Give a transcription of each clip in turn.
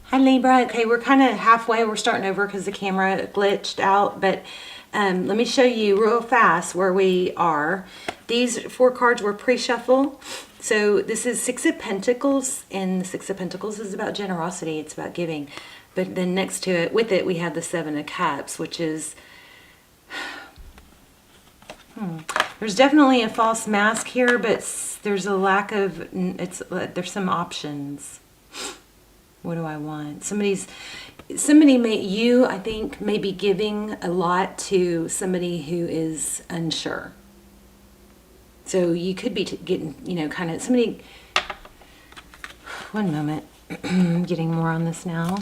Hi Libra. Okay, we're kind of halfway. We're starting over because the camera glitched out, but let me show you real fast where we are. These 4 cards were pre-shuffle. So this is 6 of Pentacles, and the 6 of Pentacles is about generosity. It's about giving. But then next to it, with it, we have the 7 of Cups, which is... There's definitely a false mask here, but there's a lack of... There's some options. What do I want? I think, may be giving a lot to somebody who is unsure. So you could be getting, kind of somebody... One moment. I'm getting more on this now.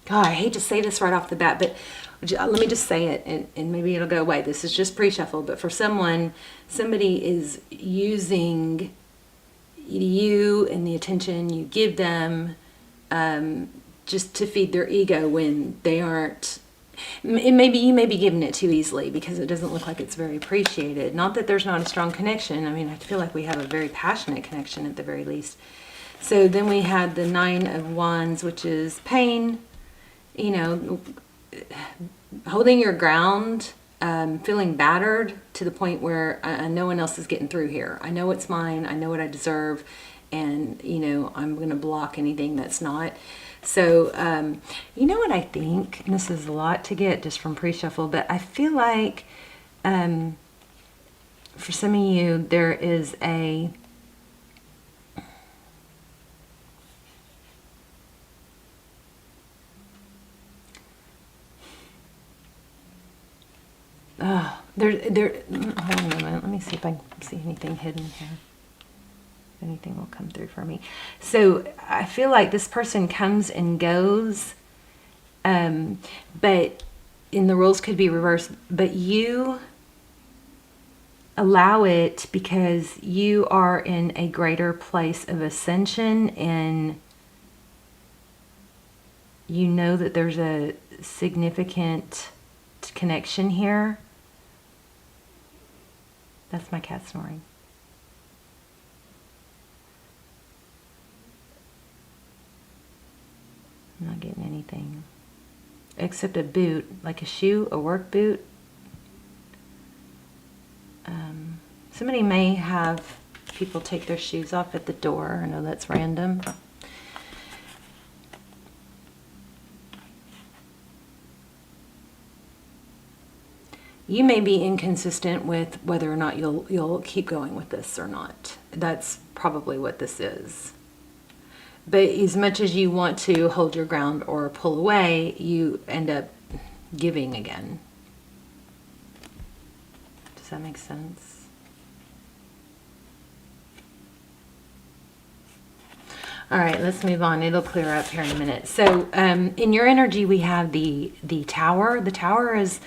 God, I hate to say this right off the bat, but let me just say it, and maybe it'll go away. This is just pre-shuffle, but for somebody is using you and the attention you give them just to feed their ego when they aren't. Maybe you may be giving it too easily because it doesn't look like it's very appreciated. Not that there's not a strong connection. I mean, I feel like we have a very passionate connection at the very least. So then we had the 9 of Wands, which is pain, holding your ground, feeling battered to the point where no one else is getting through here. I know it's mine. I know what I deserve. And, I'm going to block anything that's not. So, you know what I think? And this is a lot to get just from pre-shuffle, but I feel like for some of you, there is a... hold on a minute. Let me see if I can see anything hidden here. Anything will come through for me. So I feel like this person comes and goes, but in the roles could be reversed, but you allow it because you are in a greater place of ascension, and you know that there's a significant connection here. That's my cat snoring. I'm not getting anything except a boot, like a shoe, a work boot. Somebody may have people take their shoes off at the door. I know that's random. You may be inconsistent with whether or not you'll keep going with this or not. That's probably what this is. But as much as you want to hold your ground or pull away, you end up giving again. Does that make sense? All right, let's move on. It'll clear up here in a minute. So in your energy, we have the tower. The tower is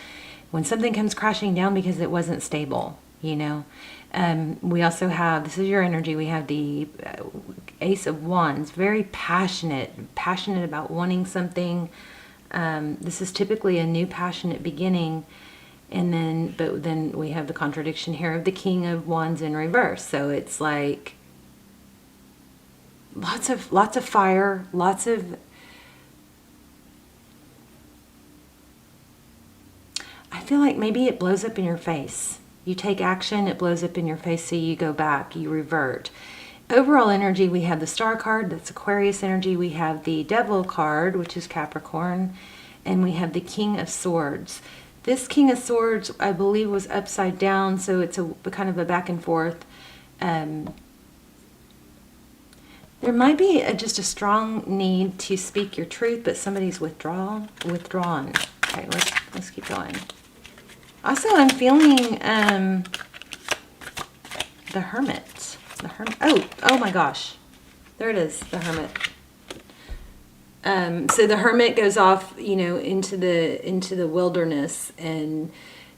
when something comes crashing down because it wasn't stable, We also have, this is your energy, we have the Ace of Wands, very passionate about wanting something. This is typically a new passionate beginning. But then we have the contradiction here of the King of Wands in reverse. So it's like lots of fire, lots of... I feel like maybe it blows up in your face. You take action, it blows up in your face, so you go back, you revert. Overall energy, we have the Star card, that's Aquarius energy. We have the Devil card, which is Capricorn. And we have the King of Swords. This King of Swords, I believe, was upside down, so it's a kind of a back and forth. There might be just a strong need to speak your truth, but somebody's withdrawn. Okay, let's keep going. Also, I'm feeling the Hermit. Oh my gosh. There it is, the Hermit. So the Hermit goes off, into the wilderness and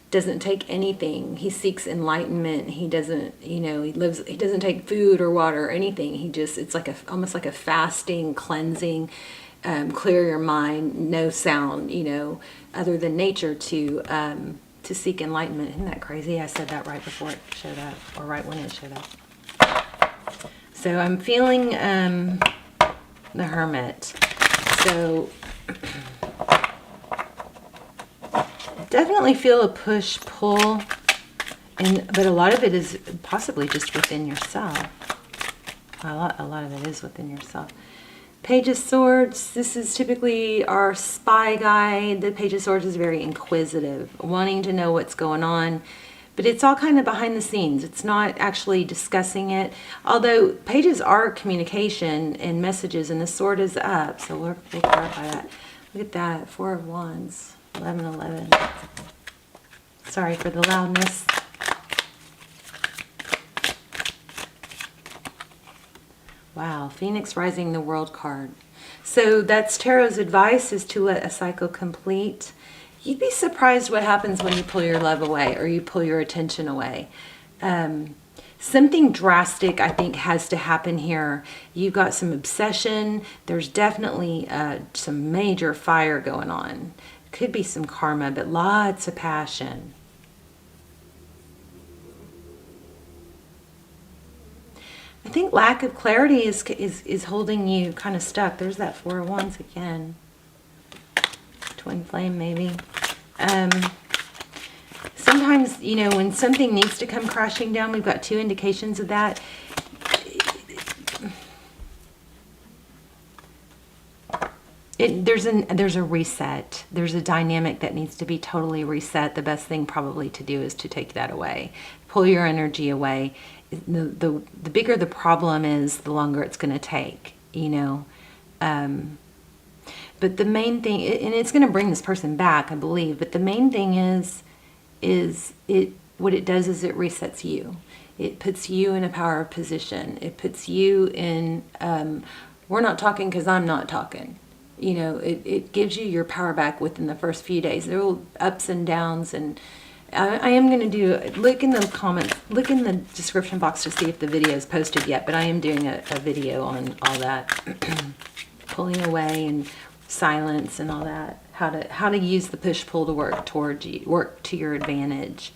doesn't take anything. He seeks enlightenment. He doesn't, he doesn't take food or water or anything. It's like almost like a fasting, cleansing, clear your mind, no sound, other than nature to seek enlightenment. Isn't that crazy? I said that right before it showed up, or right when it showed up. So I'm feeling the Hermit. So definitely feel a push-pull, but a lot of it is possibly just within yourself. A lot of it is within yourself. Page of Swords, this is typically our spy guide. The Page of Swords is very inquisitive, wanting to know what's going on, but it's all kind of behind the scenes. It's not actually discussing it, although pages are communication and messages, and the sword is up, so we'll clarify that. Look at that, 4 of Wands, 11. Sorry for the loudness. Wow, Phoenix Rising, the World card. So that's Tarot's advice, is to let a cycle complete. You'd be surprised what happens when you pull your love away or you pull your attention away. Something drastic, I think, has to happen here. You've got some obsession. There's definitely some major fire going on. Could be some karma, but lots of passion. I think lack of clarity is holding you kind of stuck. There's that 4 of Wands again. Twin flame, maybe. Sometimes, you know, when something needs to come crashing down, we've got 2 indications of that. There's a reset. There's a dynamic that needs to be totally reset. The best thing probably to do is to take that away. Pull your energy away. The bigger the problem is, the longer it's going to take, you know. But the main thing, and it's going to bring this person back, I believe, but the main thing is what it does is it resets you. It puts you in a power position. It puts you in, we're not talking because I'm not talking. You know, it gives you your power back within the first few days. There will ups and downs, and I am going to do, look in the comments, look in the description box to see if the video is posted yet, but I am doing a video on all that. Pulling away and silence and all that. How to use the push-pull to work towards you, work to your advantage.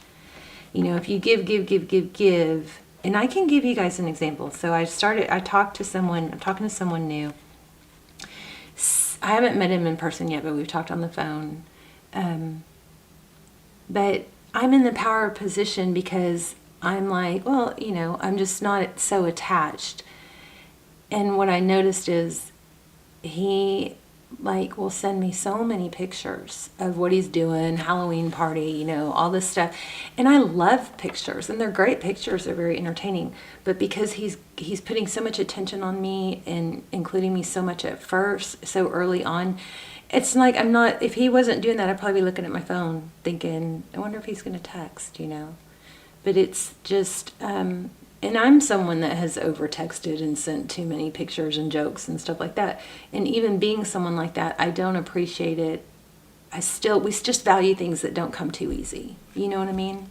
You know, if you give, and I can give you guys an example. So I'm talking to someone new. I haven't met him in person yet, but we've talked on the phone. But I'm in the power position because I'm like, well, you know, I'm just not so attached. And what I noticed is he will send me so many pictures of what he's doing, Halloween party, you know, all this stuff. And I love pictures, and they're great pictures. They're very entertaining. But because he's putting so much attention on me and including me so much at first, so early on, it's like I'm not, if he wasn't doing that, I'd probably be looking at my phone thinking, I wonder if he's going to text, you know. But it's just, and I'm someone that has over-texted and sent too many pictures and jokes and stuff like that. And even being someone like that, I don't appreciate it. We just value things that don't come too easy. You know what I mean?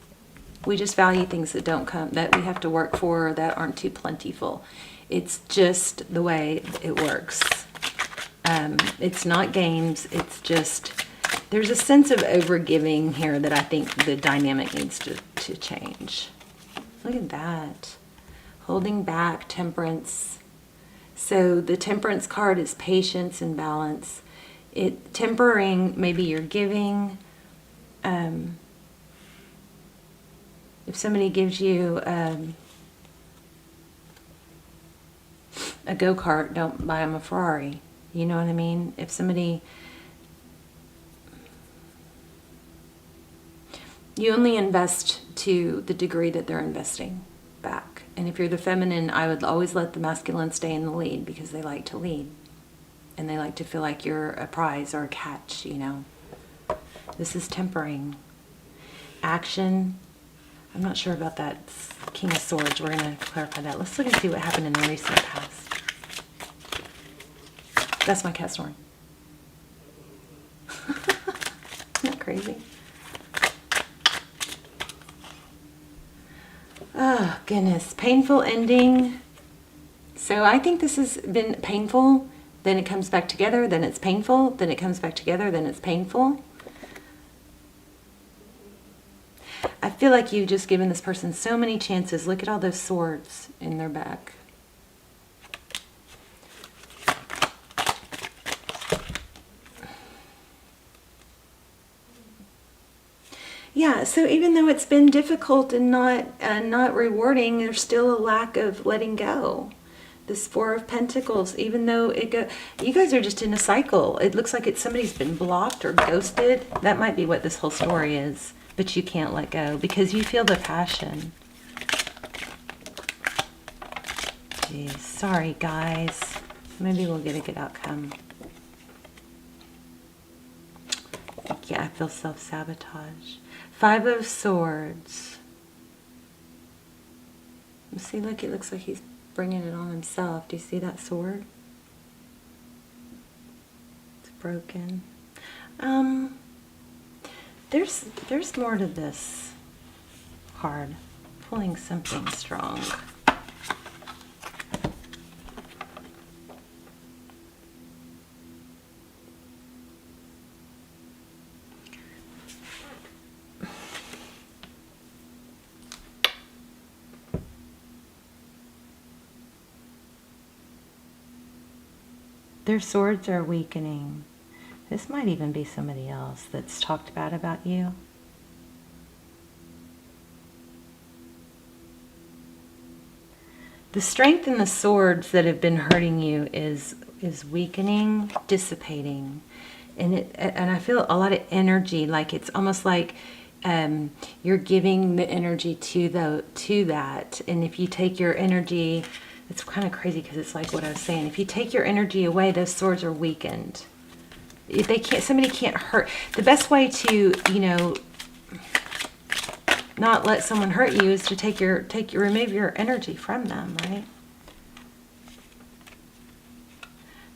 We just value things that don't come, that we have to work for, or that aren't too plentiful. It's just the way it works. It's not games. It's just, there's a sense of overgiving here that I think the dynamic needs to change. Look at that. Holding back, temperance. So the temperance card is patience and balance. Tempering, maybe you're giving. If somebody gives you a go-kart, don't buy them a Ferrari. You know what I mean? If somebody... You only invest to the degree that they're investing back. And if you're the feminine, I would always let the masculine stay in the lead because they like to lead. And they like to feel like you're a prize or a catch, you know. This is tempering. Action. I'm not sure about that King of Swords. We're going to clarify that. Let's look and see what happened in the recent past. That's my cat snoring. Isn't that crazy? Oh, goodness. Painful ending. So I think this has been painful. Then it comes back together. Then it's painful. Then it comes back together. Then it's painful. I feel like you've just given this person so many chances. Look at all those swords in their back. Yeah, so even though it's been difficult and not rewarding, there's still a lack of letting go. This Four of Pentacles, even though you guys are just in a cycle. It looks like somebody's been blocked or ghosted. That might be what this whole story is. But you can't let go because you feel the passion. Jeez, sorry guys. Maybe we'll get a good outcome. Yeah, I feel self-sabotage. Five of Swords. See, look, it looks like he's bringing it on himself. Do you see that sword? It's broken. There's more to this card. Pulling something strong. Their swords are weakening. This might even be somebody else that's talked bad about you. The strength in the swords that have been hurting you is weakening, dissipating. And I feel a lot of energy, like it's almost like you're giving the energy to that. And if you take your energy, it's kind of crazy because it's like what I was saying. If you take your energy away, those swords are weakened. Somebody can't hurt. The best way to, not let someone hurt you is to remove your energy from them, right?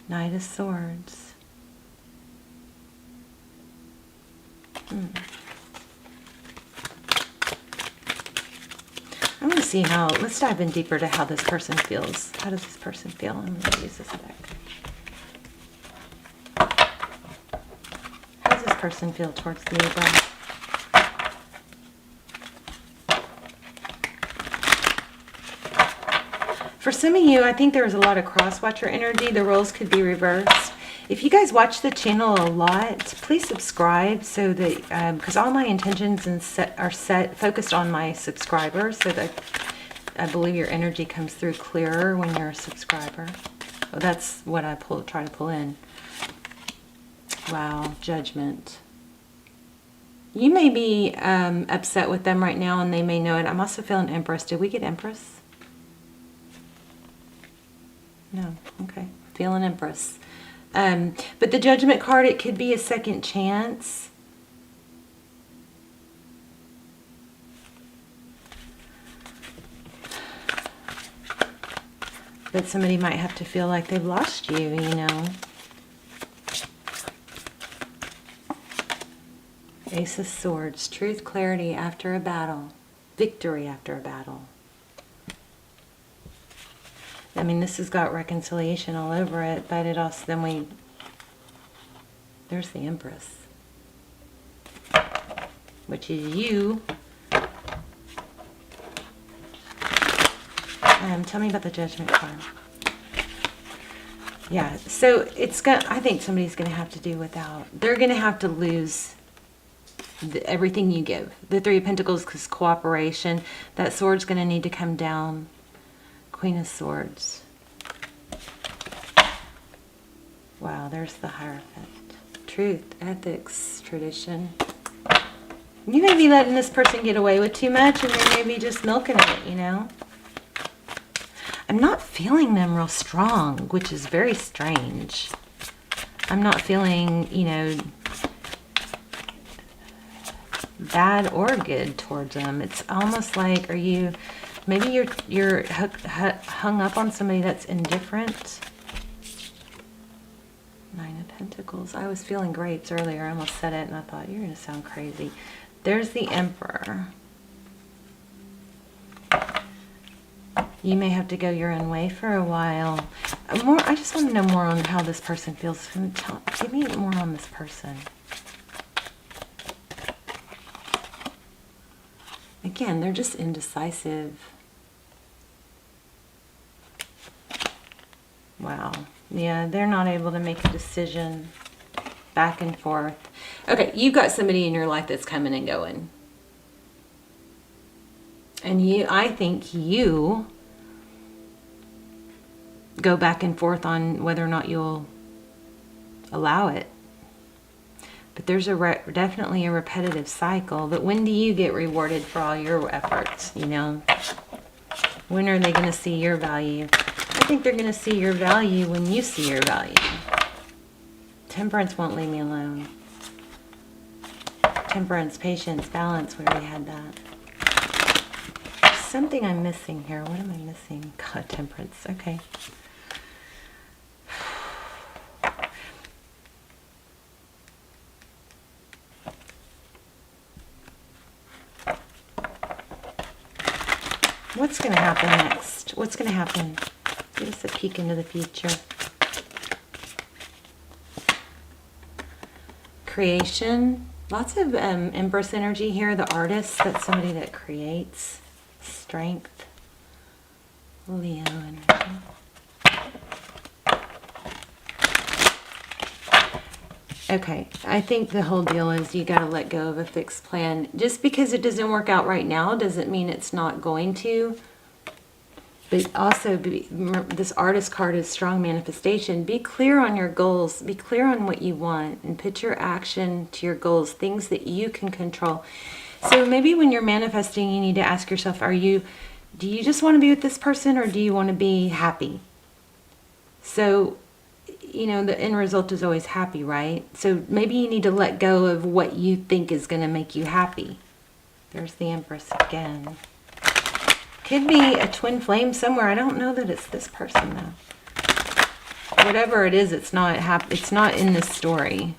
Knight of Swords. I want to see let's dive in deeper to how this person feels. How does this person feel? I'm going to use this deck. How does this person feel towards Libra? For some of you, I think there was a lot of cross-watcher energy. The roles could be reversed. If you guys watch the channel a lot, please subscribe so that, because all my intentions are focused on my subscribers, so that I believe your energy comes through clearer when you're a subscriber. Well, that's what I try to pull in. Wow, Judgment. You may be upset with them right now, and they may know it. I'm also feeling Empress. Did we get Empress? No. Okay. Feeling Empress. But the Judgment card, it could be a second chance. But somebody might have to feel like they've lost you, Ace of Swords. Truth, clarity after a battle. Victory after a battle. I mean, this has got reconciliation all over it, but it also, there's the Empress, which is you. Tell me about the Judgment card. Yeah, so I think somebody's going to have to do without. They're going to have to lose everything you give. The Three of Pentacles is cooperation. That sword's going to need to come down. Queen of Swords. Wow, there's the Hierophant. Truth, ethics, tradition. You may be letting this person get away with too much, and they may be just milking it, I'm not feeling them real strong, which is very strange. I'm not feeling, bad or good towards them. It's almost like, maybe you're hung up on somebody that's indifferent. Nine of Pentacles. I was feeling grapes earlier. I almost said it and I thought, you're going to sound crazy. There's the Emperor. You may have to go your own way for a while. I just want to know more on how this person feels. Give me more on this person. Again, they're just indecisive. Wow. Yeah, they're not able to make a decision. Back and forth. Okay, you've got somebody in your life that's coming and going. And I think you go back and forth on whether or not you'll allow it. But there's definitely a repetitive cycle. But when do you get rewarded for all your efforts, you know? When are they going to see your value? I think they're going to see your value when you see your value. Temperance won't leave me alone. Temperance, patience, balance, we already had that. There's something I'm missing here. What am I missing? God, temperance. Okay. What's going to happen next? What's going to happen? Give us a peek into the future. Creation. Lots of Empress energy here. The artist, that's somebody that creates. Strength. Leo energy. Okay, I think the whole deal is you got to let go of a fixed plan. Just because it doesn't work out right now doesn't mean it's not going to. But also, this artist card is strong manifestation. Be clear on your goals. Be clear on what you want and put your action to your goals, things that you can control. So maybe when you're manifesting, you need to ask yourself, do you just want to be with this person or do you want to be happy? So, you know, the end result is always happy, right? So maybe you need to let go of what you think is going to make you happy. There's the Empress again. Could be a twin flame somewhere. I don't know that it's this person though. Whatever it is, it's not in this story.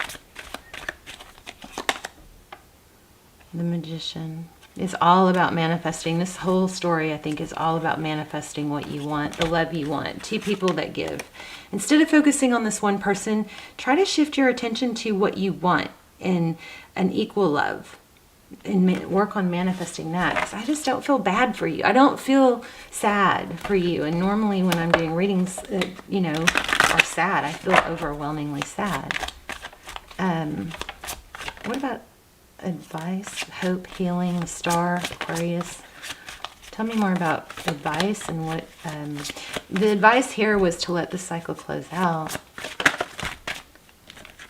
The Magician. It's all about manifesting. This whole story, I think, is all about manifesting what you want, the love you want. Two people that give. Instead of focusing on this one person, try to shift your attention to what you want in an equal love. And work on manifesting that. Because I just don't feel bad for you. I don't feel sad for you. And normally when I'm doing readings, you know, are sad, I feel overwhelmingly sad. What about advice, hope, healing, the star, Aquarius? Tell me more about advice and what... the advice here was to let the cycle close out.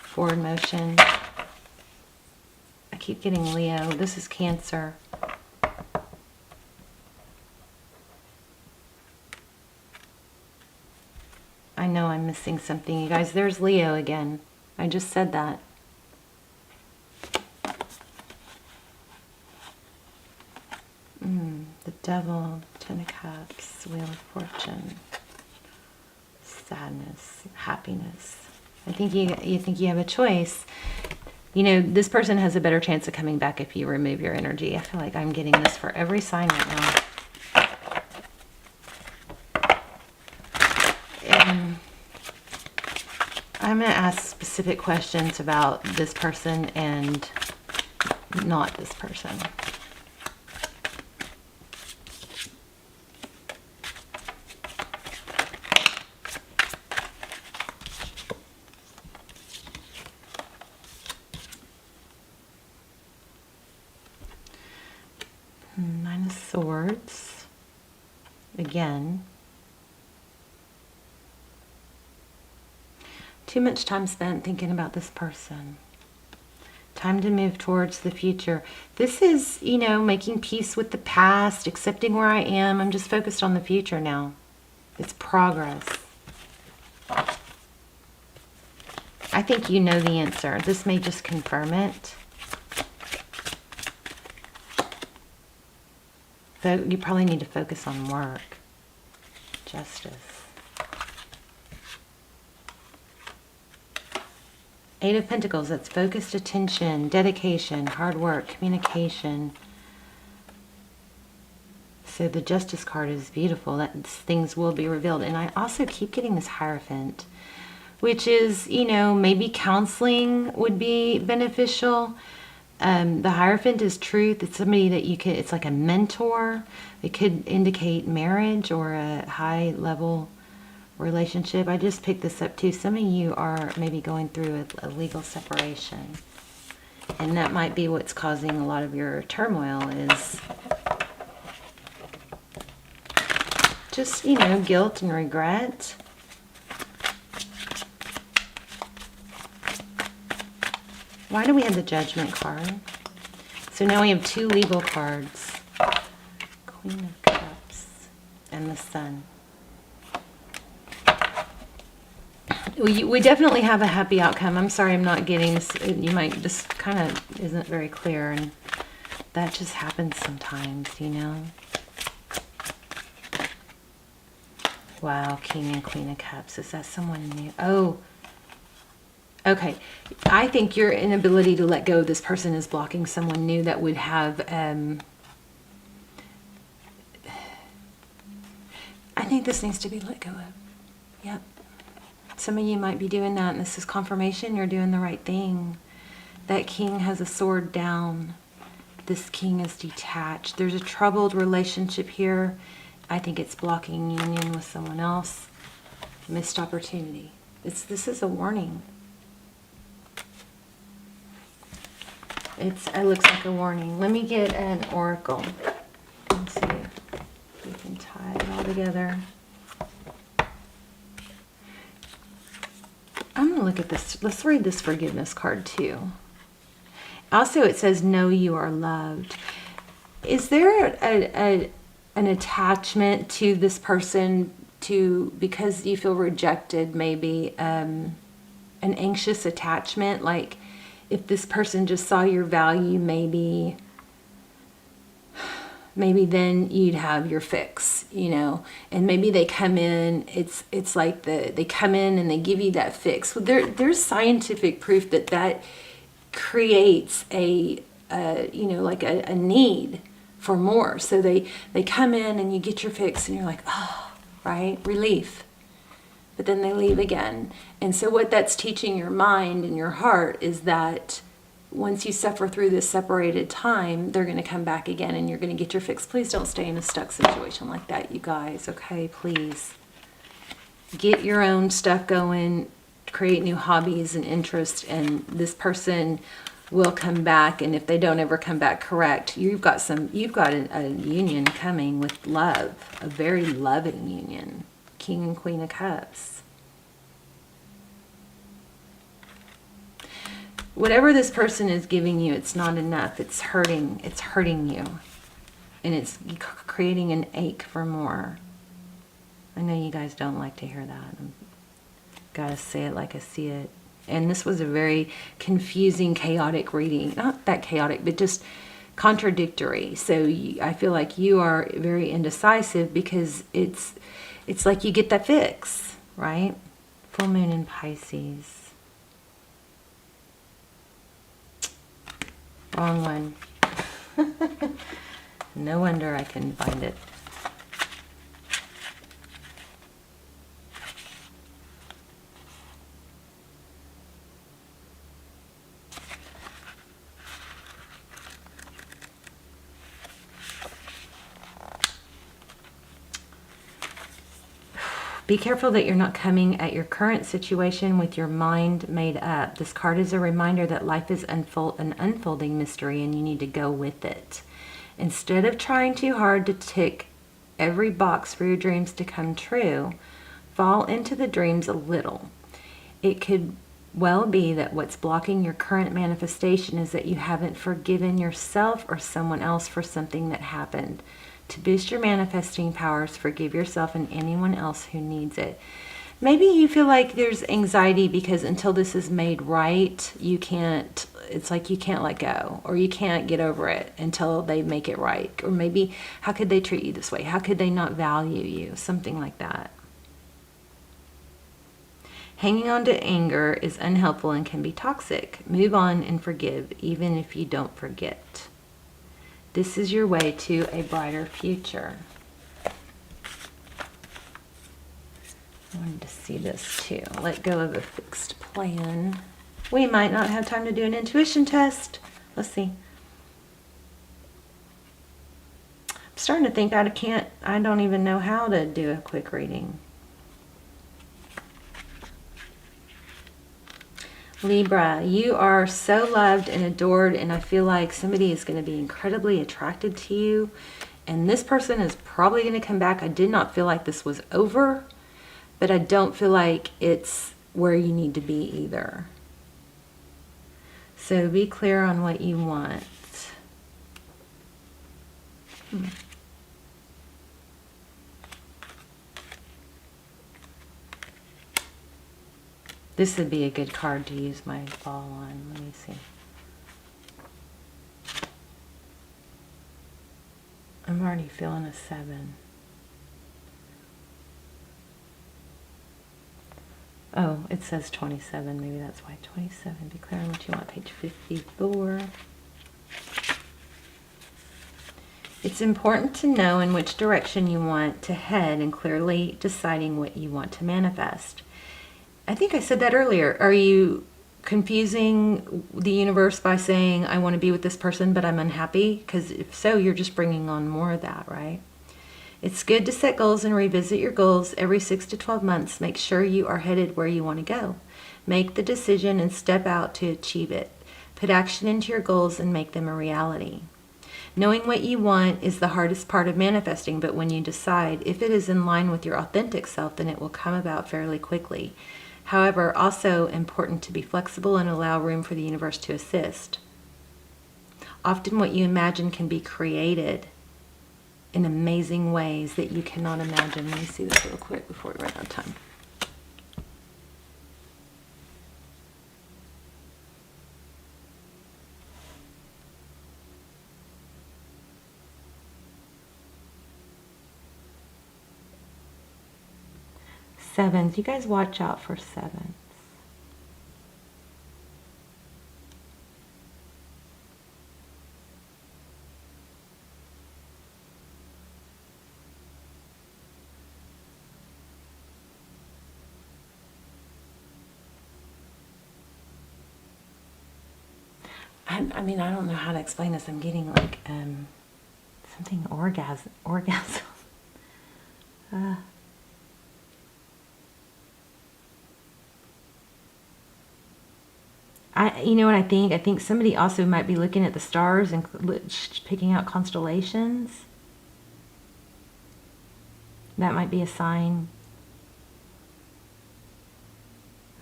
Forward motion. I keep getting Leo. This is Cancer. I know I'm missing something, you guys. There's Leo again. I just said that. The Devil, Ten of Cups, Wheel of Fortune, sadness, happiness. I think you think you have a choice. You know, this person has a better chance of coming back if you remove your energy. I feel like I'm getting this for every sign right now. I'm going to ask specific questions about this person and not this person. Nine of Swords. Again. Too much time spent thinking about this person. Time to move towards the future. This is, you know, making peace with the past, accepting where I am. I'm just focused on the future now. It's progress. I think you know the answer. This may just confirm it. You probably need to focus on work. Justice. Eight of Pentacles, that's focused attention, dedication, hard work, communication. So the Justice card is beautiful. That things will be revealed. And I also keep getting this Hierophant, which is, you know, maybe counseling would be beneficial. The Hierophant is truth. It's somebody that you could, it's like a mentor. It could indicate marriage or a high level relationship. I just picked this up too. Some of you are maybe going through a legal separation. And that might be what's causing a lot of your turmoil is just, you know, guilt and regret. Why do we have the Judgment card? So now we have 2 legal cards. Queen of Cups and the Sun. We definitely have a happy outcome. I'm sorry I'm not getting this. You might just kind of isn't very clear, and that just happens sometimes, you know. Wow, King and Queen of Cups. Is that someone new? Oh, okay. I think your inability to let go of this person is blocking someone new that would have, I think this needs to be let go of. Yep. Some of you might be doing that, and this is confirmation you're doing the right thing. That king has a sword down. This king is detached. There's a troubled relationship here. I think it's blocking union with someone else. Missed opportunity. This is a warning. It looks like a warning. Let me get an oracle. Let's see if we can tie it all together. I'm going to look at this. Let's read this forgiveness card too. Also, it says, know you are loved. Is there an attachment to this person because you feel rejected, maybe an anxious attachment? Like if this person just saw your value, maybe then you'd have your fix, you know, and maybe they come in, it's like they come in and they give you that fix. Well, there's scientific proof that creates a need for more. So they come in and you get your fix and you're like, oh, right, relief. But then they leave again. And so what that's teaching your mind and your heart is that once you suffer through this separated time, they're going to come back again and you're going to get your fix. Please don't stay in a stuck situation like that, you guys. Okay, please. Get your own stuff going. Create new hobbies and interests. And this person will come back. And if they don't ever come back correct, you've got a union coming with love. A very loving union. King and Queen of Cups. Whatever this person is giving you, it's not enough. It's hurting you. And it's creating an ache for more. I know you guys don't like to hear that. I've got to say it like I see it. And this was a very confusing, chaotic reading. Not that chaotic, but just contradictory. So I feel like you are very indecisive because it's like you get that fix, right? Full moon in Pisces. Wrong one. No wonder I couldn't find it. Be careful that you're not coming at your current situation with your mind made up. This card is a reminder that life is an unfolding mystery and you need to go with it. Instead of trying too hard to tick every box for your dreams to come true, fall into the dreams a little. It could well be that what's blocking your current manifestation is that you haven't forgiven yourself or someone else for something that happened. To boost your manifesting powers, forgive yourself and anyone else who needs it. Maybe you feel like there's anxiety because until this is made right, it's like you can't let go or you can't get over it until they make it right. Or maybe, how could they treat you this way? How could they not value you? Something like that. Hanging on to anger is unhelpful and can be toxic. Move on and forgive, even if you don't forget. This is your way to a brighter future. I wanted to see this too. Let go of a fixed plan. We might not have time to do an intuition test. Let's see. I'm starting to think I don't even know how to do a quick reading. Libra, you are so loved and adored, and I feel like somebody is going to be incredibly attracted to you. And this person is probably going to come back. I did not feel like this was over, but I don't feel like it's where you need to be either. So be clear on what you want. This would be a good card to use my ball on. Let me see. I'm already feeling a 7. Oh, it says 27. Maybe that's why 27. Be clear on what you want. Page 54. It's important to know in which direction you want to head and clearly deciding what you want to manifest. I think I said that earlier. Are you confusing the universe by saying, I want to be with this person, but I'm unhappy? Because if so, you're just bringing on more of that, right? It's good to set goals and revisit your goals every 6 to 12 months. Make sure you are headed where you want to go. Make the decision and step out to achieve it. Put action into your goals and make them a reality. Knowing what you want is the hardest part of manifesting, but when you decide, if it is in line with your authentic self, then it will come about fairly quickly. However, also important to be flexible and allow room for the universe to assist. Often what you imagine can be created in amazing ways that you cannot imagine. Let me see this real quick before we run out of time. Sevens, you guys watch out for sevens. I mean, I don't know how to explain this. I'm getting like something orgasm. You know what I think? I think somebody also might be looking at the stars and picking out constellations. That might be a sign.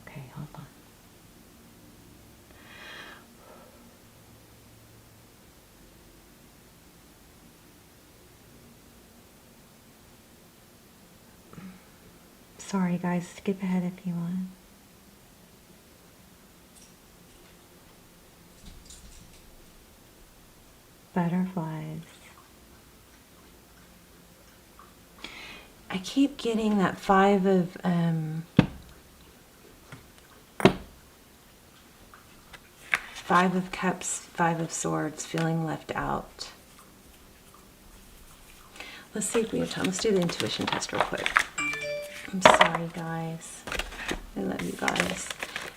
Okay, hold on. Sorry guys, skip ahead if you want. Butterflies. I keep getting that 5 of Cups, 5 of Swords, feeling left out. Let's see if we have time. Let's do the intuition test real quick. I'm sorry, guys. I love you guys.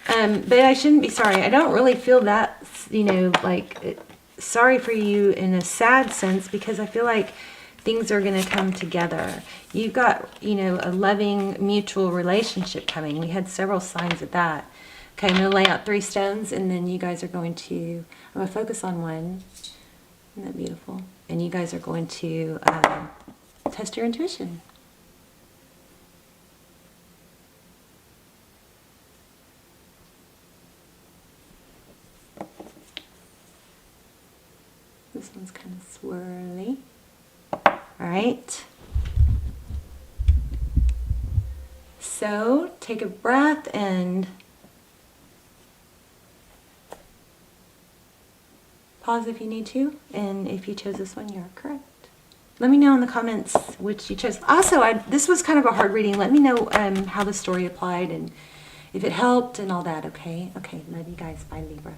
But I shouldn't be sorry. I don't really feel that, you know, like, sorry for you in a sad sense, because I feel like things are going to come together. You've got, you know, a loving mutual relationship coming. We had several signs of that. Okay, I'm going to lay out 3 stones, and then you guys are going to, I'm going to focus on one. Isn't that beautiful? And you guys are going to test your intuition. This one's kind of swirly. All right. So take a breath and pause if you need to. And if you chose this one, you're correct. Let me know in the comments which you chose. Also, this was kind of a hard reading. Let me know how the story applied and if it helped and all that, okay? Okay, love you guys. Bye, Libra.